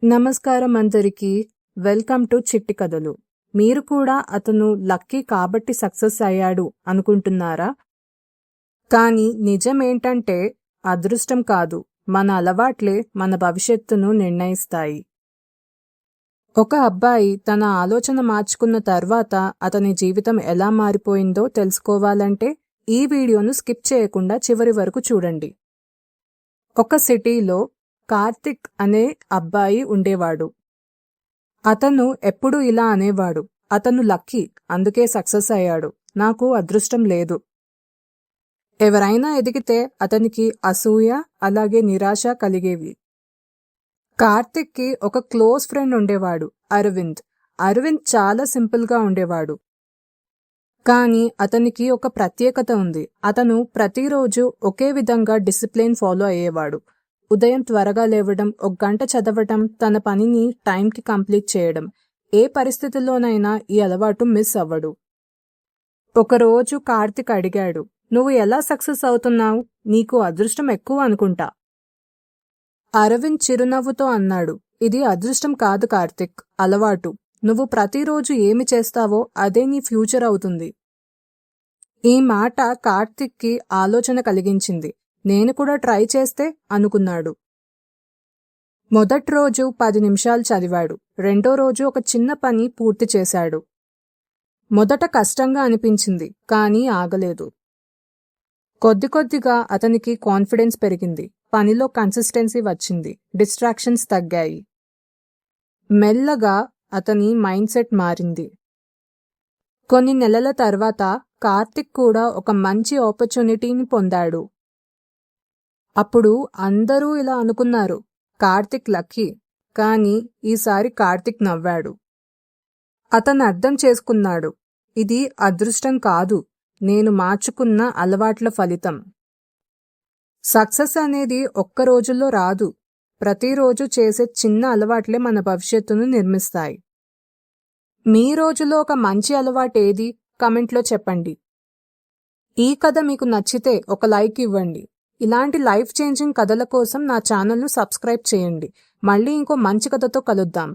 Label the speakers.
Speaker 1: నమస్కారం అందరికీ. Welcome to చిట్టి కథలు. మీరు కూడా అతను లక్కీ కాబట్టి సక్సెస్ అయ్యాడు అనుకుంటున్నారా? కానీ నిజమేంటంటే అదృష్టం కాదు, మన అలవాట్లే మన భవిష్యత్తును నిర్ణయిస్తాయి. ఒక అబ్బాయి తన ఆలోచన మార్చుకున్న తర్వాత అతని జీవితం ఎలా మారిపోయిందో తెలుసుకోవాలంటే ఈ వీడియోను స్కిప్ చేయకుండా చివరి వరకు చూడండి. ఒక సిటీలో కార్తిక్ అనే అబ్బాయి ఉండేవాడు. అతను ఎప్పుడు ఇలా అనేవాడు, అతను లక్కీ అందుకే సక్సెస్ అయ్యాడు, నాకు అదృష్టం లేదు. ఎవరైనా ఎదిగితే అతనికి అసూయ అలాగే నిరాశ కలిగేవి. కార్తిక్కి ఒక క్లోజ్ ఫ్రెండ్ ఉండేవాడు, అరవింద్. అరవింద్ చాలా సింపుల్గా ఉండేవాడు. కానీ అతనికి ఒక ప్రత్యేకత ఉంది. అతను ప్రతిరోజు ఒకే విధంగా డిసిప్లిన్ ఫాలో అయ్యేవాడు. ఉదయం త్వరగా లేవడం, 1 గంట చదవటం, తన పనిని టైంకి కంప్లీట్ చేయడం. ఏ పరిస్థితుల్లోనైనా ఈ అలవాటు మిస్ అవ్వడు. ఒకరోజు కార్తిక్ అడిగాడు, నువ్వు ఎలా సక్సెస్ అవుతున్నావు? నీకు అదృష్టం ఎక్కువ అనుకుంటా. అరవింద్ చిరునవ్వుతో అన్నాడు, ఇది అదృష్టం కాదు కార్తిక్, అలవాటు. నువ్వు ప్రతిరోజు ఏమి చేస్తావో అదే నీ ఫ్యూచర్ అవుతుంది. ఈ మాట కార్తిక్కి ఆలోచన కలిగించింది. నేను కూడా ట్రై చేస్తే అనుకున్నాడు. మొదటి రోజు 10 నిమిషాలు చదివాడు. రెండో రోజు ఒక చిన్న పని పూర్తి చేశాడు. మొదట కష్టంగా అనిపించింది, కానీ ఆగలేదు. కొద్దిగా అతనికి కాన్ఫిడెన్స్ పెరిగింది. పనిలో కన్సిస్టెన్సీ వచ్చింది. డిస్ట్రాక్షన్స్ తగ్గాయి. మెల్లగా అతని మైండ్ సెట్ మారింది. కొన్ని నెలల తర్వాత కార్తిక్ కూడా ఒక మంచి ఆపర్చునిటీని పొందాడు. అప్పుడు అందరూ ఇలా అనుకున్నారు, కార్తిక్ లక్కీ. కానీ ఈసారి కార్తిక్ నవ్వాడు. అతను అర్థం చేసుకున్నాడు, ఇది అదృష్టం కాదు, నేను మార్చుకున్న అలవాట్ల ఫలితం. సక్సెస్ అనేది ఒక్క రోజుల్లో రాదు. ప్రతిరోజు చేసే చిన్న అలవాట్లే మన భవిష్యత్తును నిర్మిస్తాయి. మీ రోజులో ఒక మంచి అలవాటు ఏది? కమెంట్లో చెప్పండి. ఈ కథ మీకు నచ్చితే ఒక లైక్ ఇవ్వండి. ఇలాంటి లైఫ్ చేంజింగ్ కథల కోసం నా ఛానల్ను సబ్స్క్రైబ్ చేయండి. మళ్ళీ ఇంకో మంచి కథతో కలుద్దాం.